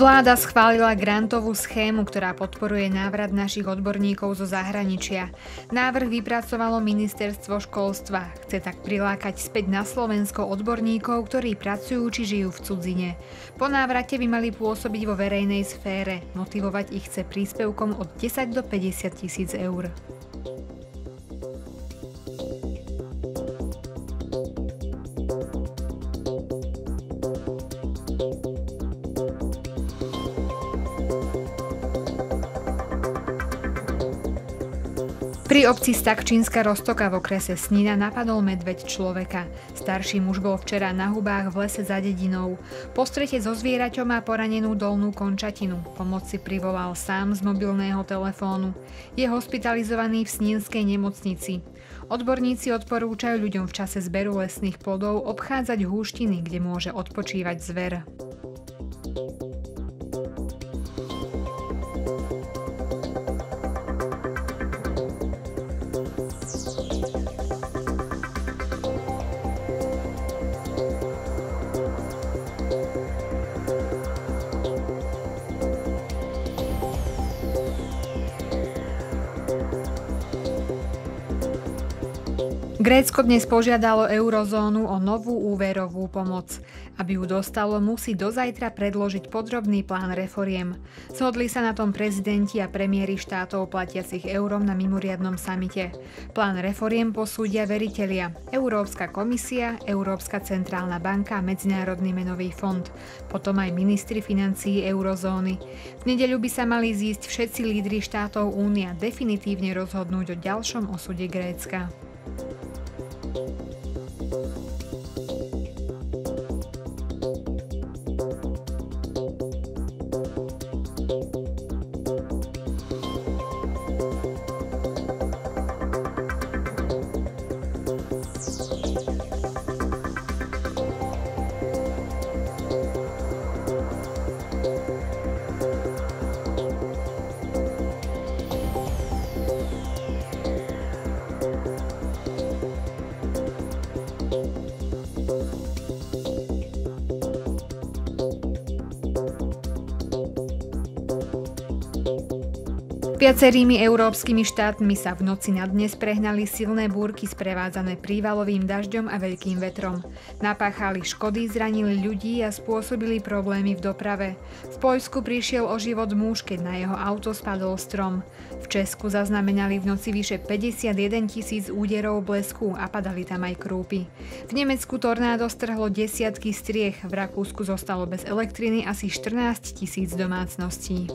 Vláda schválila grantovú schému, ktorá podporuje návrat našich odborníkov zo zahraničia. Návrh vypracovalo ministerstvo školstva. Chce tak prilákať späť na Slovensko odborníkov, ktorí pracujú či žijú v cudzine. Po návrate by mali pôsobiť vo verejnej sfére. Motivovať ich chce príspevkom od 10 do 50 tisíc eur. Pri obci Stakčínska Roztoka v okrese Snina napadol medveď človeka. Starší muž bol včera na hubách v lese za dedinou. Po strete so zvieraťom má poranenú dolnú končatinu. Pomoc si privolal sám z mobilného telefónu. Je hospitalizovaný v Snínskej nemocnici. Odborníci odporúčajú ľuďom v čase zberu lesných plodov obchádzať húštiny, kde môže odpočívať zver. Grécko dnes požiadalo eurozónu o novú úverovú pomoc. Aby ju dostalo, musí dozajtra predložiť podrobný plán reforiem. Zhodli sa na tom prezidenti a premiéri štátov platiacich eurom na mimoriadnom samite. Plán reforiem posúdia veritelia, Európska komisia, Európska centrálna banka a Medzinárodný menový fond. Potom aj ministri financií eurozóny. V nedeľu by sa mali zísť všetci lídri štátov únie a definitívne rozhodnúť o ďalšom osude Grécka. Viacerými európskymi štátmi sa v noci na dnes prehnali silné búrky sprevádzané prívalovým dažďom a veľkým vetrom. Napáchali škody, zranili ľudí a spôsobili problémy v doprave. V Poľsku prišiel o život muž, keď na jeho auto spadol strom. V Česku zaznamenali v noci vyše 51 000 úderov blesku a padali tam aj krúpy. V Nemecku tornádo strhlo desiatky striech, v Rakúsku zostalo bez elektriny asi 14 000 domácností.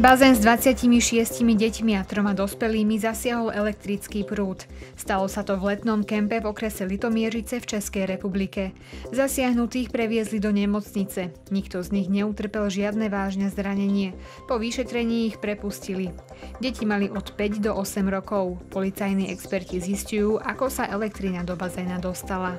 Bazén s 26 deťmi a 3 dospelými zasiahol elektrický prúd. Stalo sa to v letnom kempe v okrese Litomiežice v Českej republike. Zasiahnutých previezli do nemocnice. Nikto z nich neutrpel žiadne vážne zranenie. Po vyšetrení ich prepustili. Deti mali od 5 do 8 rokov. Policajní experti zisťujú, ako sa elektrina do bazéna dostala.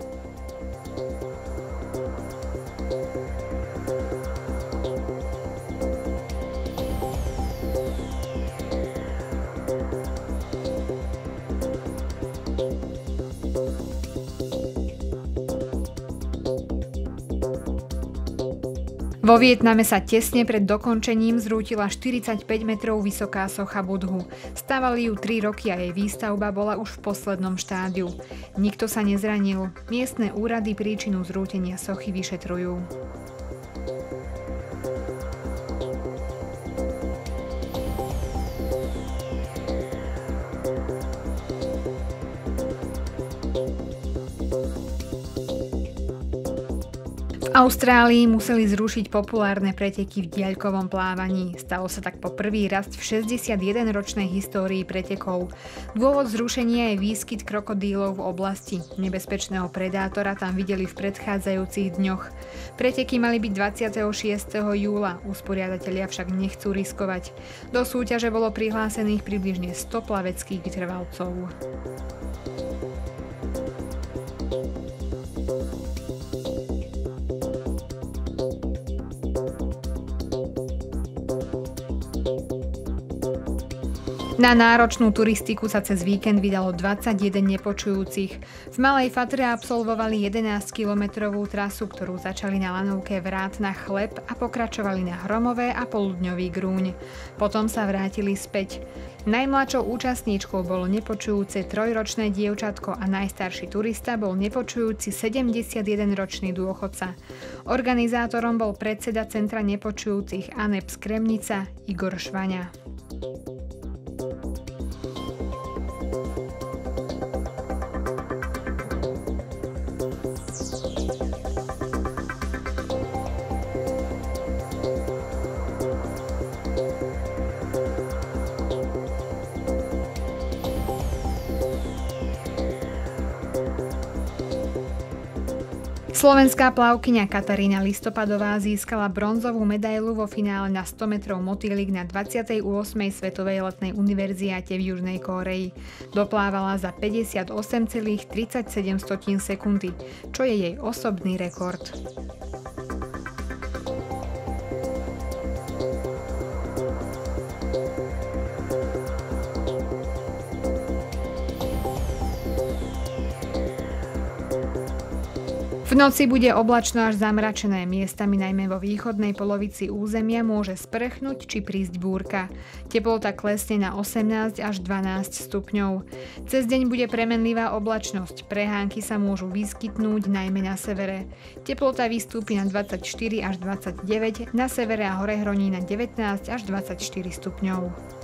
Vo Vietname sa tesne pred dokončením zrútila 45 metrov vysoká socha Budhu. Stavali ju 3 roky a jej výstavba bola už v poslednom štádiu. Nikto sa nezranil. Miestne úrady príčinu zrútenia sochy vyšetrujú. V Austrálii museli zrušiť populárne preteky v diaľkovom plávaní. Stalo sa tak po prvý raz v 61-ročnej histórii pretekov. Dôvod zrušenia je výskyt krokodílov v oblasti. Nebezpečného predátora tam videli v predchádzajúcich dňoch. Preteky mali byť 26. júla, usporiadatelia však nechcú riskovať. Do súťaže bolo prihlásených približne 100 plaveckých vytrvalcov. Na náročnú turistiku sa cez víkend vydalo 21 nepočujúcich. V Malej Fatre absolvovali 11-kilometrovú trasu, ktorú začali na lanovke Vrát na Chleb a pokračovali na Hromové a Poľudňový Grúň. Potom sa vrátili späť. Najmladšou účastníčkou bolo nepočujúce 3-ročné dievčatko a najstarší turista bol nepočujúci 71-ročný dôchodca. Organizátorom bol predseda Centra nepočujúcich ANEPS Kremnica Igor Švaňa. Slovenská plavkyňa Katarína Listopadová získala bronzovú medailu vo finále na 100 metrov motýlik na 28. svetovej letnej univerziáte v Južnej Kórei. Doplávala za 58,37 sekundy, čo je jej osobný rekord. V noci bude oblačno až zamračené, miestami najmä vo východnej polovici územia môže sprchnúť či prísť búrka. Teplota klesne na 18 až 12 stupňov. Cez deň bude premenlivá oblačnosť, prehánky sa môžu vyskytnúť najmä na severe. Teplota vystúpi na 24 až 29, na severe a hore hroní na 19 až 24 stupňov.